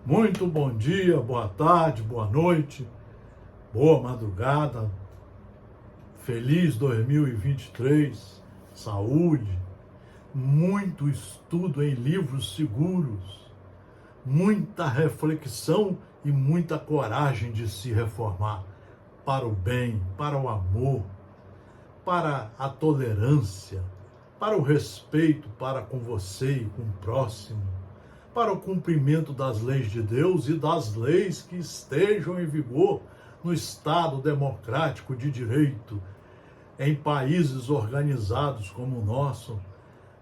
Muito bom dia, boa tarde, boa noite, boa madrugada, feliz 2023, saúde, muito estudo em livros seguros, muita reflexão e muita coragem de se reformar para o bem, para o amor, para a tolerância, para o respeito para com você e com o próximo, para o cumprimento das leis de Deus e das leis que estejam em vigor no Estado democrático de direito, em países organizados como o nosso,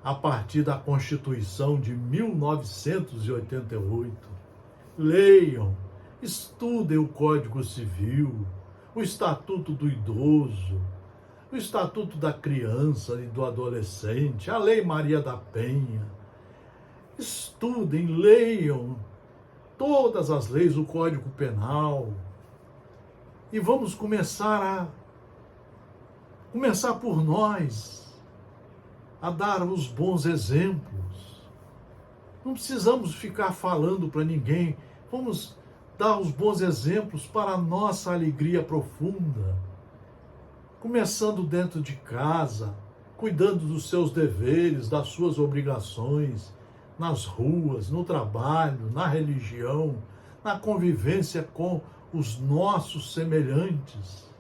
a partir da Constituição de 1988. Leiam, estudem o Código Civil, o Estatuto do Idoso, o Estatuto da Criança e do Adolescente, a Lei Maria da Penha. Estudem, leiam todas as leis, o Código Penal. E vamos começar por nós, a dar os bons exemplos. Não precisamos ficar falando para ninguém. Vamos dar os bons exemplos para a nossa alegria profunda. Começando dentro de casa, cuidando dos seus deveres, das suas obrigações, nas ruas, no trabalho, na religião, na convivência com os nossos semelhantes.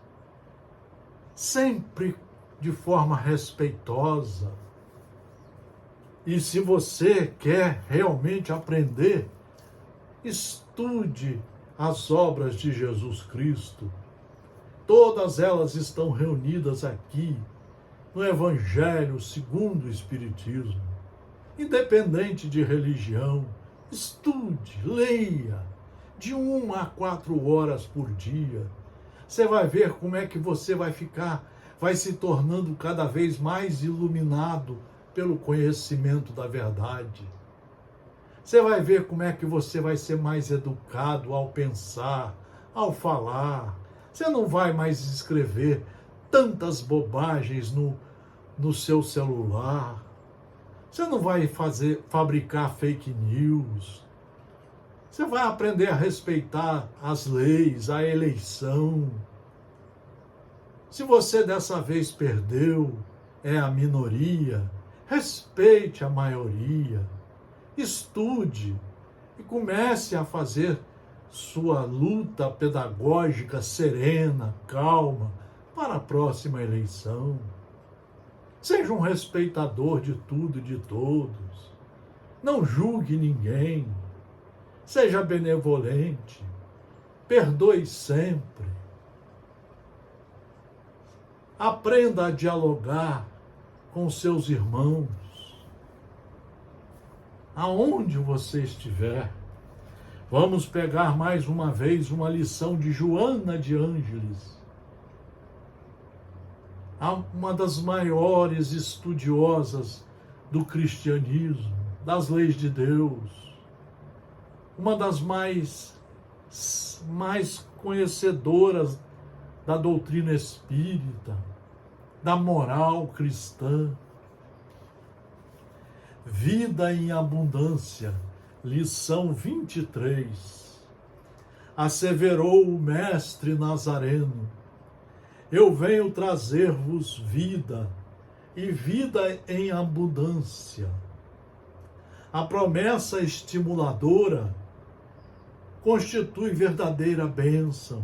Sempre de forma respeitosa. E se você quer realmente aprender, estude as obras de Jesus Cristo. Todas elas estão reunidas aqui no Evangelho segundo o Espiritismo. Independente de religião, estude, leia, de 1 a 4 horas por dia. Você vai ver como é que você vai se tornando cada vez mais iluminado pelo conhecimento da verdade. Você vai ver como é que você vai ser mais educado ao pensar, ao falar. Você não vai mais escrever tantas bobagens no seu celular. Você não vai fabricar fake news. Você vai aprender a respeitar as leis, a eleição. Se você dessa vez perdeu, é a minoria, respeite a maioria. Estude e comece a fazer sua luta pedagógica serena, calma, para a próxima eleição. Seja um respeitador de tudo e de todos. Não julgue ninguém. Seja benevolente. Perdoe sempre. Aprenda a dialogar com seus irmãos. Aonde você estiver. Vamos pegar mais uma vez uma lição de Joana de Ângeles, uma das maiores estudiosas do cristianismo, das leis de Deus, uma das mais conhecedoras da doutrina espírita, da moral cristã. Vida em abundância, lição 23. Asseverou o mestre Nazareno: eu venho trazer-vos vida, e vida em abundância. A promessa estimuladora constitui verdadeira bênção,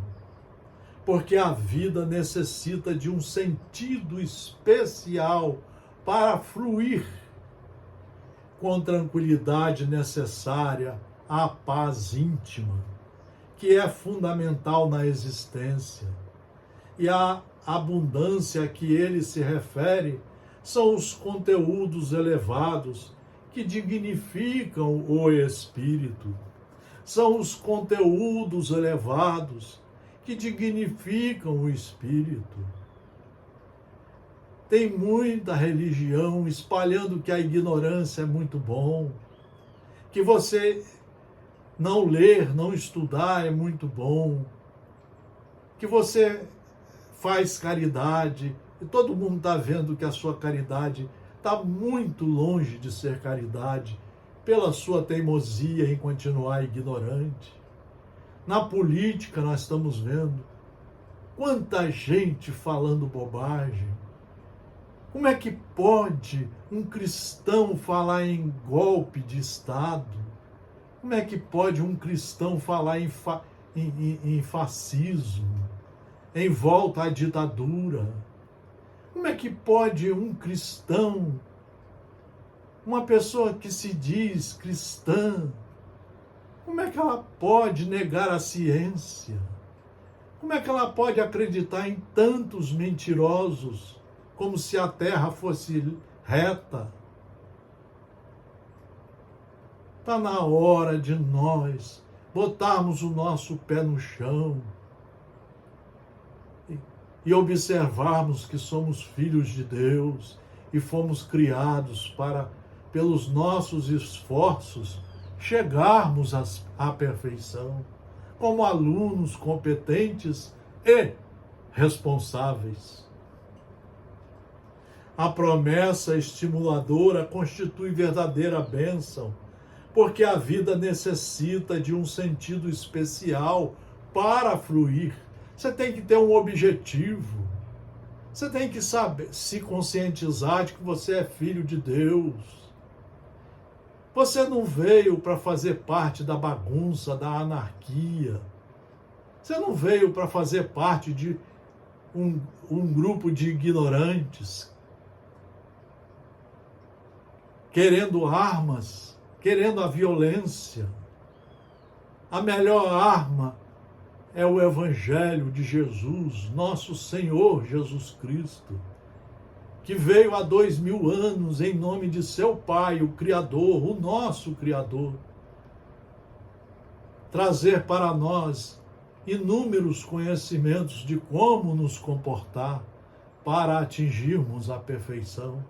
porque a vida necessita de um sentido especial para fluir com tranquilidade necessária à paz íntima, que é fundamental na existência. E a abundância a que ele se refere são os conteúdos elevados que dignificam o espírito. São os conteúdos elevados que dignificam o espírito. Tem muita religião espalhando que a ignorância é muito bom, que você não ler, não estudar é muito bom, que você faz caridade, e todo mundo está vendo que a sua caridade está muito longe de ser caridade, pela sua teimosia em continuar ignorante. Na política nós estamos vendo quanta gente falando bobagem. Como é que pode um cristão falar em golpe de Estado? Como é que pode um cristão falar em fascismo, em volta à ditadura? Como é que pode um cristão, uma pessoa que se diz cristã, como é que ela pode negar a ciência? Como é que ela pode acreditar em tantos mentirosos, como se a terra fosse reta? Está na hora de nós botarmos o nosso pé no chão e observarmos que somos filhos de Deus e fomos criados para, pelos nossos esforços, chegarmos à perfeição, como alunos competentes e responsáveis. A promessa estimuladora constitui verdadeira bênção, porque a vida necessita de um sentido especial para fluir. Você tem que ter um objetivo. Você tem que saber, se conscientizar de que você é filho de Deus. Você não veio para fazer parte da bagunça, da anarquia. Você não veio para fazer parte de um grupo de ignorantes, querendo armas, querendo a violência. A melhor arma é o Evangelho de Jesus, nosso Senhor Jesus Cristo, que veio há 2000 anos em nome de seu Pai, o Criador, o nosso Criador, trazer para nós inúmeros conhecimentos de como nos comportar para atingirmos a perfeição,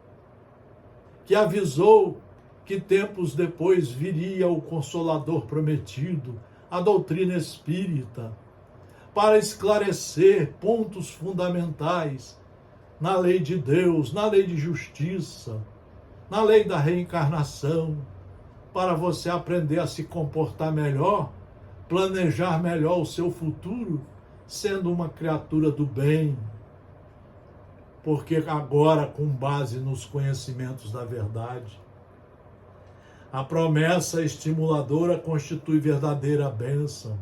que avisou que tempos depois viria o Consolador prometido, a doutrina espírita, para esclarecer pontos fundamentais na lei de Deus, na lei de justiça, na lei da reencarnação, para você aprender a se comportar melhor, planejar melhor o seu futuro, sendo uma criatura do bem, porque agora com base nos conhecimentos da verdade. A promessa estimuladora constitui verdadeira bênção,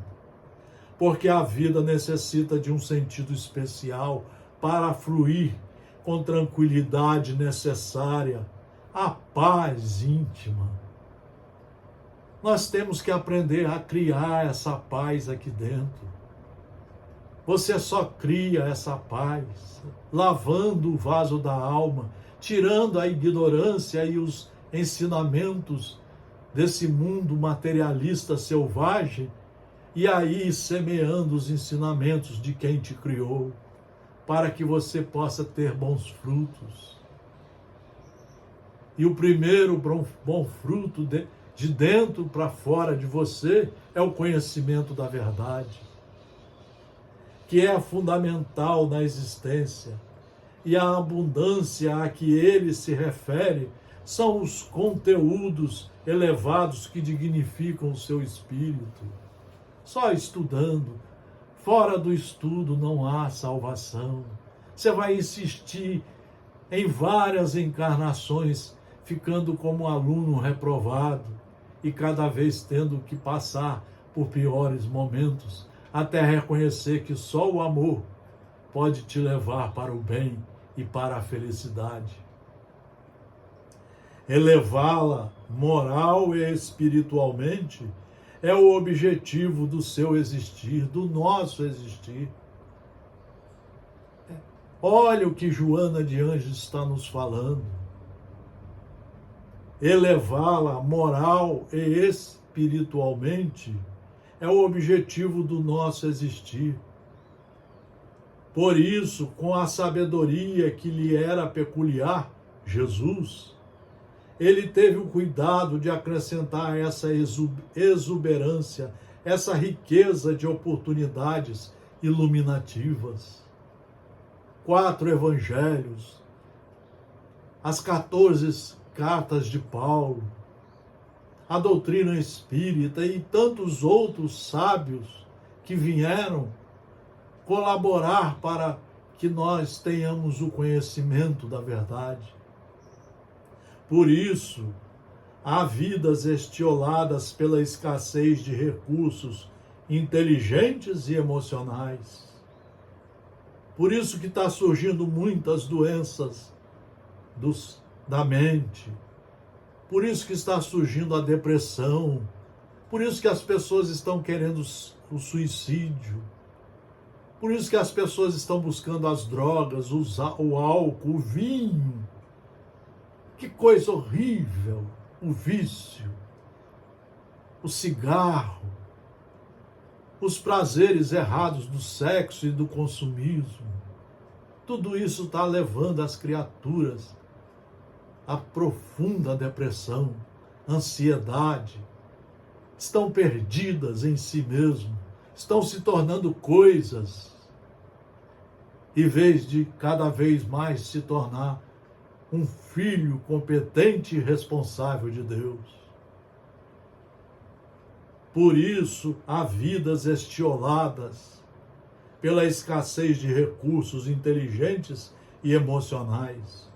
porque a vida necessita de um sentido especial para fluir com tranquilidade necessária, a paz íntima. Nós temos que aprender a criar essa paz aqui dentro. Você só cria essa paz lavando o vaso da alma, tirando a ignorância e os ensinamentos desse mundo materialista selvagem, e aí semeando os ensinamentos de quem te criou, para que você possa ter bons frutos. E o primeiro bom fruto de dentro para fora de você é o conhecimento da verdade, que é fundamental na existência. E a abundância a que ele se refere são os conteúdos elevados que dignificam o seu espírito. Só estudando, fora do estudo não há salvação. Você vai insistir em várias encarnações, ficando como aluno reprovado e cada vez tendo que passar por piores momentos, até reconhecer que só o amor pode te levar para o bem e para a felicidade. Elevá-la moral e espiritualmente é o objetivo do seu existir, do nosso existir. Olha o que Joana de Anjos está nos falando. Elevá-la moral e espiritualmente é o objetivo do nosso existir. Por isso, com a sabedoria que lhe era peculiar, Jesus, ele teve o cuidado de acrescentar essa exuberância, essa riqueza de oportunidades iluminativas. 4 evangelhos, as 14 cartas de Paulo, a doutrina espírita e tantos outros sábios que vieram colaborar para que nós tenhamos o conhecimento da verdade. Por isso, há vidas estioladas pela escassez de recursos inteligentes e emocionais. Por isso que está surgindo muitas doenças da mente. Por isso que está surgindo a depressão. Por isso que as pessoas estão querendo o suicídio. Por isso que as pessoas estão buscando as drogas, o álcool, o vinho. Que coisa horrível! O vício, o cigarro, os prazeres errados do sexo e do consumismo. Tudo isso está levando as criaturas à profunda depressão, ansiedade. Estão perdidas em si mesmo, estão se tornando coisas, em vez de cada vez mais se tornar um filho competente e responsável de Deus. Por isso, há vidas estioladas pela escassez de recursos inteligentes e emocionais,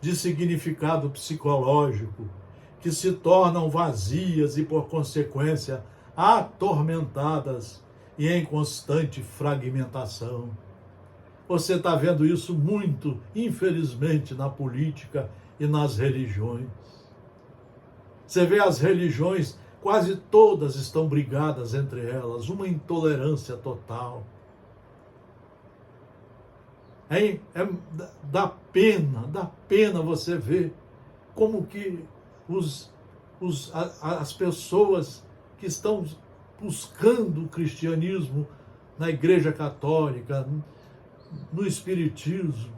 de significado psicológico, que se tornam vazias e, por consequência, atormentadas e em constante fragmentação. Você está vendo isso muito, infelizmente, na política e nas religiões. Você vê as religiões, quase todas estão brigadas entre elas, uma intolerância total. Dá pena você ver como que as pessoas que estão buscando o cristianismo na Igreja Católica, no Espiritismo,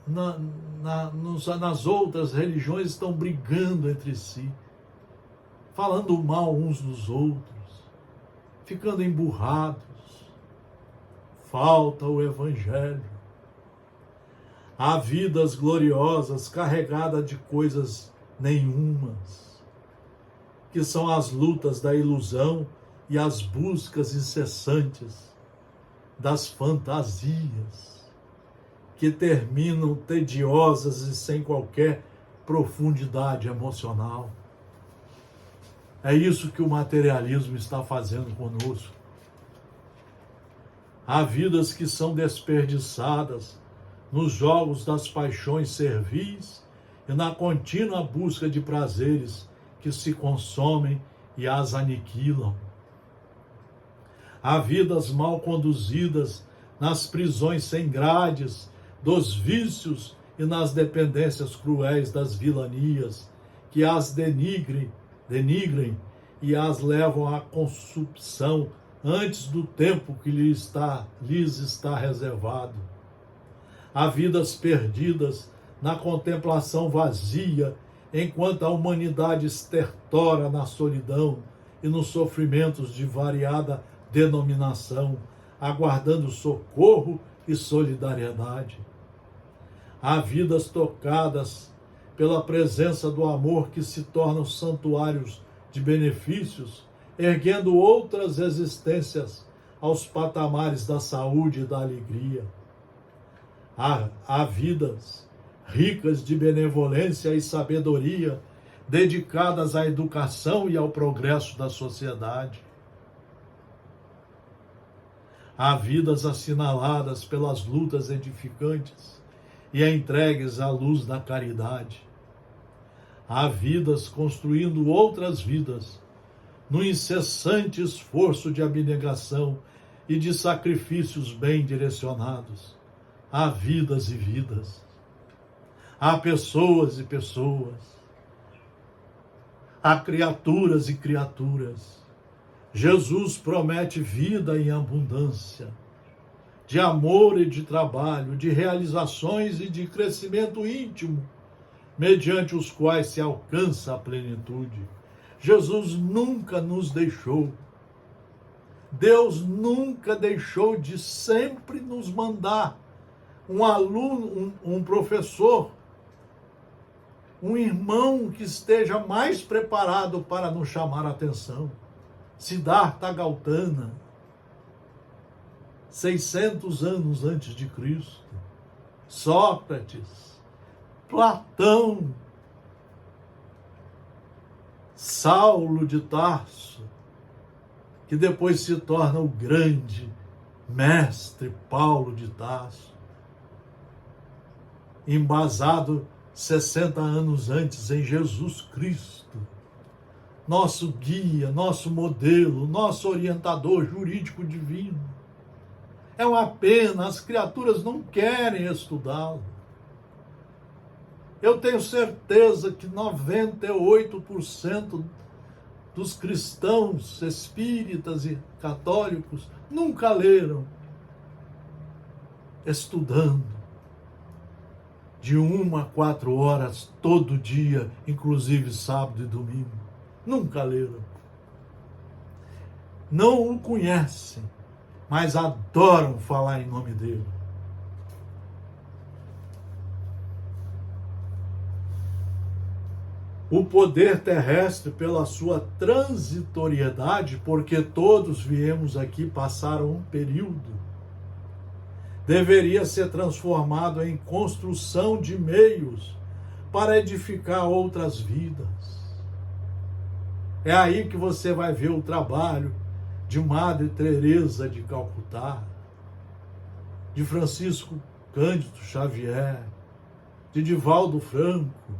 nas outras religiões, estão brigando entre si, falando mal uns dos outros, ficando emburrados. Falta o Evangelho. Há vidas gloriosas carregadas de coisas nenhumas, que são as lutas da ilusão e as buscas incessantes das fantasias, que terminam tediosas e sem qualquer profundidade emocional. É isso que o materialismo está fazendo conosco. Há vidas que são desperdiçadas nos jogos das paixões servis e na contínua busca de prazeres que se consomem e as aniquilam. Há vidas mal conduzidas nas prisões sem grades dos vícios e nas dependências cruéis das vilanias, que as denigrem e as levam à consumpção antes do tempo que lhes está reservado. Há vidas perdidas na contemplação vazia, enquanto a humanidade estertora na solidão e nos sofrimentos de variada denominação, aguardando socorro e solidariedade. Há vidas tocadas pela presença do amor que se tornam santuários de benefícios, erguendo outras existências aos patamares da saúde e da alegria. Há vidas ricas de benevolência e sabedoria, dedicadas à educação e ao progresso da sociedade. Há vidas assinaladas pelas lutas edificantes e entregues à luz da caridade. Há vidas construindo outras vidas, no incessante esforço de abnegação e de sacrifícios bem direcionados. Há vidas e vidas. Há pessoas e pessoas. Há criaturas e criaturas. Jesus promete vida em abundância, de amor e de trabalho, de realizações e de crescimento íntimo, mediante os quais se alcança a plenitude. Jesus nunca nos deixou. Deus nunca deixou de sempre nos mandar um aluno, um professor, um irmão que esteja mais preparado para nos chamar a atenção. Siddhartha Gautama, 600 anos antes de Cristo. Sócrates, Platão, Saulo de Tarso, que depois se torna o grande mestre Paulo de Tarso, embasado 60 anos antes em Jesus Cristo, nosso guia, nosso modelo, nosso orientador jurídico divino. É uma pena, as criaturas não querem estudá-lo. Eu tenho certeza que 98% dos cristãos espíritas e católicos nunca leram, estudando de 1 a 4 horas todo dia, inclusive sábado e domingo. Nunca leram. Não o conhecem, mas adoram falar em nome dele. O poder terrestre, pela sua transitoriedade, porque todos viemos aqui passar um período, deveria ser transformado em construção de meios para edificar outras vidas. É aí que você vai ver o trabalho de Madre Teresa de Calcutá, de Francisco Cândido Xavier, de Divaldo Franco.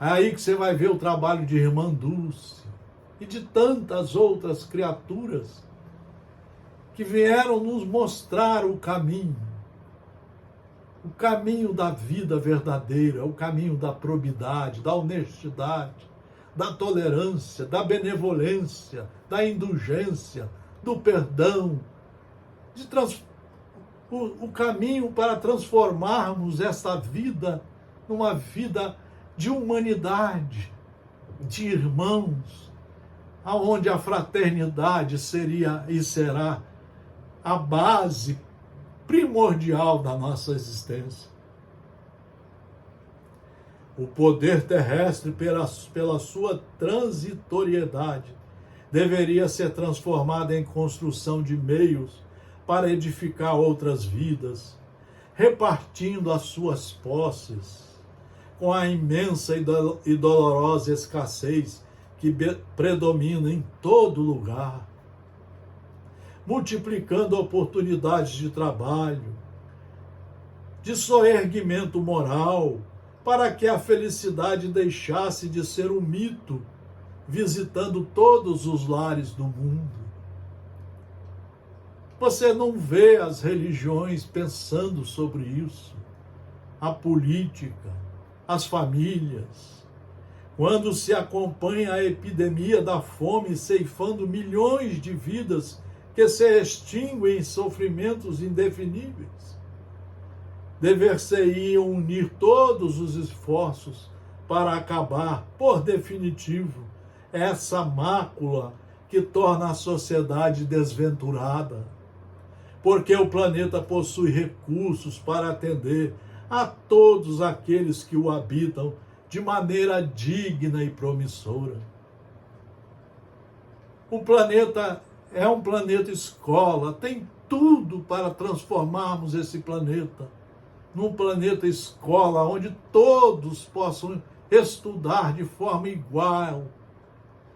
É aí que você vai ver o trabalho de Irmã Dulce e de tantas outras criaturas que vieram nos mostrar o caminho da vida verdadeira, o caminho da probidade, da honestidade, da tolerância, da benevolência, da indulgência, do perdão, o caminho para transformarmos esta vida numa vida de humanidade, de irmãos, aonde a fraternidade seria e será a base primordial da nossa existência. O poder terrestre, pela sua transitoriedade, deveria ser transformado em construção de meios para edificar outras vidas, repartindo as suas posses com a imensa e dolorosa escassez que predomina em todo lugar, multiplicando oportunidades de trabalho, de soerguimento moral, para que a felicidade deixasse de ser um mito, visitando todos os lares do mundo. Você não vê as religiões pensando sobre isso, a política, as famílias. Quando se acompanha a epidemia da fome ceifando milhões de vidas que se extinguem em sofrimentos indefiníveis, dever-se-iam unir todos os esforços para acabar, por definitivo, essa mácula que torna a sociedade desventurada, porque o planeta possui recursos para atender a todos aqueles que o habitam de maneira digna e promissora. O planeta é um planeta escola, tem tudo para transformarmos esse planeta num planeta escola, onde todos possam estudar de forma igual,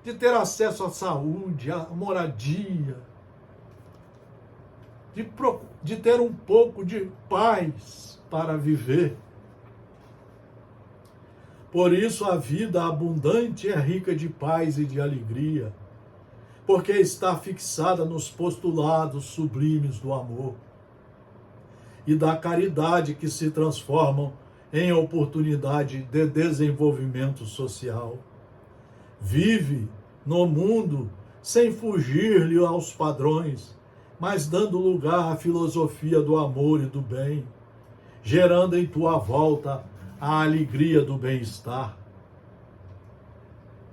de ter acesso à saúde, à moradia, de ter um pouco de paz para viver. Por isso a vida abundante é rica de paz e de alegria, porque está fixada nos postulados sublimes do amor e da caridade, que se transformam em oportunidade de desenvolvimento social. Vive no mundo sem fugir-lhe aos padrões, mas dando lugar à filosofia do amor e do bem, gerando em tua volta a alegria do bem-estar.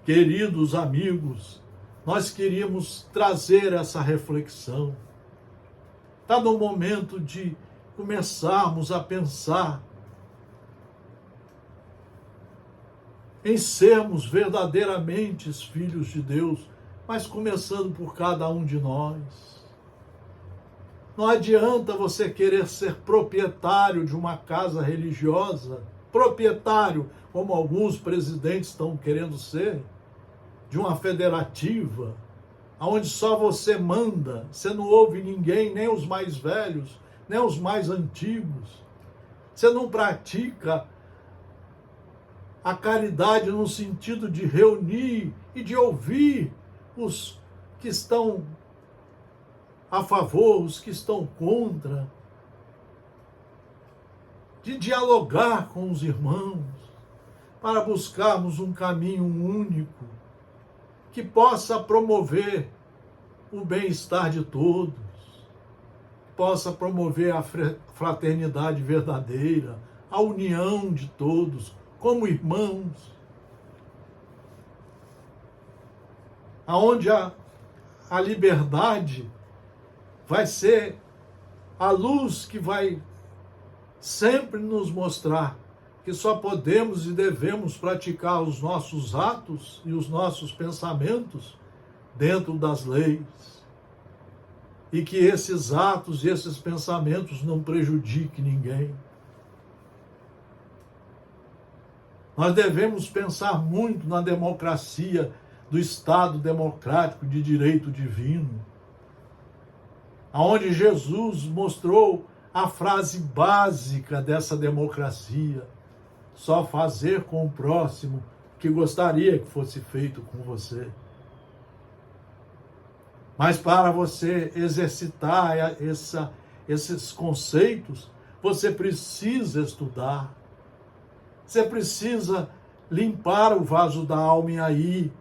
Queridos amigos, nós queríamos trazer essa reflexão. Está no momento de começarmos a pensar em sermos verdadeiramente filhos de Deus, mas começando por cada um de nós. Não adianta você querer ser proprietário de uma casa religiosa, proprietário, como alguns presidentes estão querendo ser, de uma federativa, onde só você manda, você não ouve ninguém, nem os mais velhos, nem os mais antigos. Você não pratica a caridade no sentido de reunir e de ouvir os que estão a favor, os que estão contra, de dialogar com os irmãos, para buscarmos um caminho único, que possa promover o bem-estar de todos, possa promover a fraternidade verdadeira, a união de todos, como irmãos, aonde a liberdade vai ser a luz que vai sempre nos mostrar que só podemos e devemos praticar os nossos atos e os nossos pensamentos dentro das leis. E que esses atos e esses pensamentos não prejudiquem ninguém. Nós devemos pensar muito na democracia do Estado democrático de direito divino, aonde Jesus mostrou a frase básica dessa democracia: só fazer com o próximo que gostaria que fosse feito com você. Mas para você exercitar esses conceitos, você precisa estudar. Você precisa limpar o vaso da alma e aí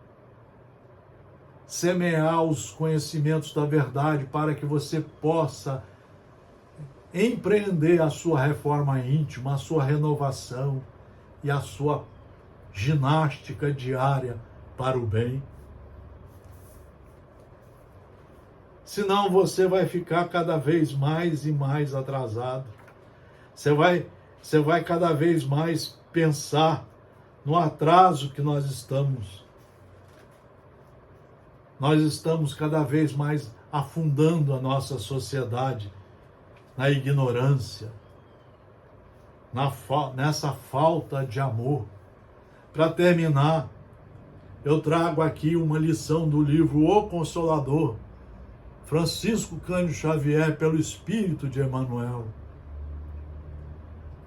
semear os conhecimentos da verdade para que você possa empreender a sua reforma íntima, a sua renovação e a sua ginástica diária para o bem. Senão você vai ficar cada vez mais e mais atrasado. Você vai cada vez mais pensar no atraso que nós estamos. Nós estamos cada vez mais afundando a nossa sociedade na ignorância, nessa falta de amor. Para terminar, eu trago aqui uma lição do livro O Consolador, Francisco Cândido Xavier, pelo Espírito de Emmanuel.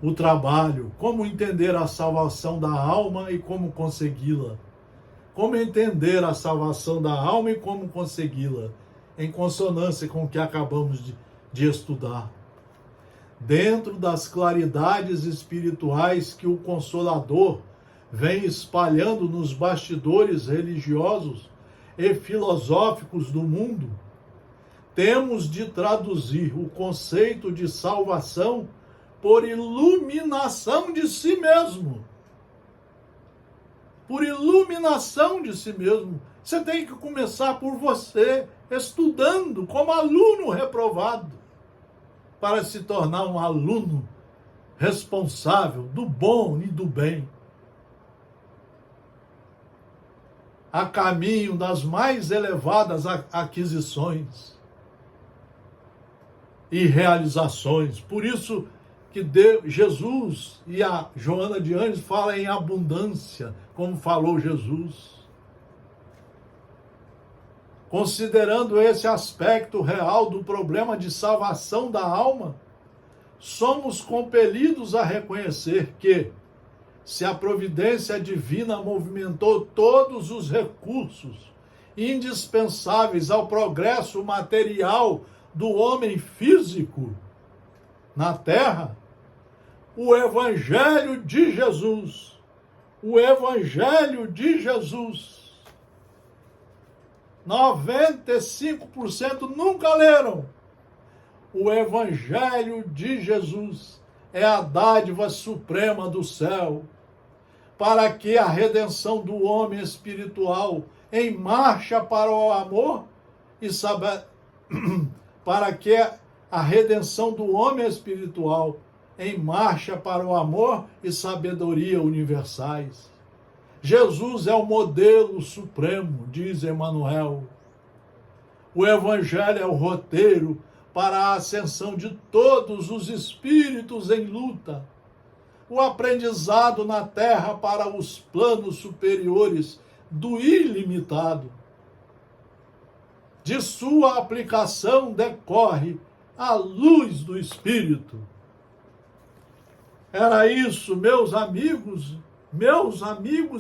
O trabalho, como entender a salvação da alma e como consegui-la. Como entender a salvação da alma e como consegui-la, em consonância com o que acabamos de estudar. Dentro das claridades espirituais que o Consolador vem espalhando nos bastidores religiosos e filosóficos do mundo, temos de traduzir o conceito de salvação por iluminação de si mesmo. Por iluminação de si mesmo. Você tem que começar por você, estudando como aluno reprovado, para se tornar um aluno responsável do bom e do bem. A caminho das mais elevadas aquisições e realizações. Por isso que Jesus e a Joana de Ângeles falam em abundância, como falou Jesus. Considerando esse aspecto real do problema de salvação da alma, somos compelidos a reconhecer que, se a providência divina movimentou todos os recursos indispensáveis ao progresso material do homem físico na Terra, o Evangelho de Jesus, 95% nunca leram. O Evangelho de Jesus é a dádiva suprema do céu, para que a redenção do homem espiritual em marcha para o amor e para que a redenção do homem espiritual em marcha para o amor e sabedoria universais, Jesus é o modelo supremo, diz Emmanuel. O Evangelho é o roteiro para a ascensão de todos os espíritos em luta. O aprendizado na Terra para os planos superiores do ilimitado. De sua aplicação decorre a luz do Espírito. Era isso, meus amigos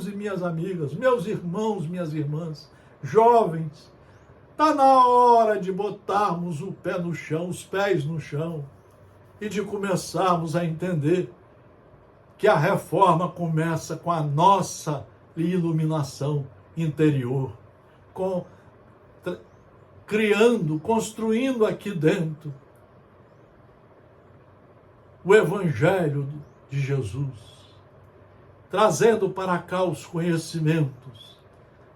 e minhas amigas, meus irmãos, minhas irmãs, jovens. Está na hora de botarmos o pé no chão, os pés no chão, e de começarmos a entender que a reforma começa com a nossa iluminação interior, construindo aqui dentro o Evangelho de Jesus, trazendo para cá os conhecimentos,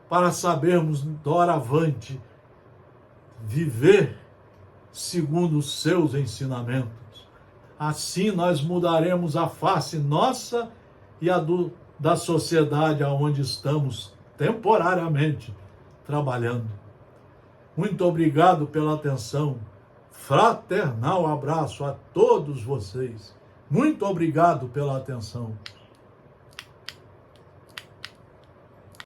para sabermos, doravante, viver segundo os seus ensinamentos. Assim nós mudaremos a face nossa e a da sociedade aonde estamos temporariamente trabalhando. Muito obrigado pela atenção. Fraternal abraço a todos vocês. Muito obrigado pela atenção.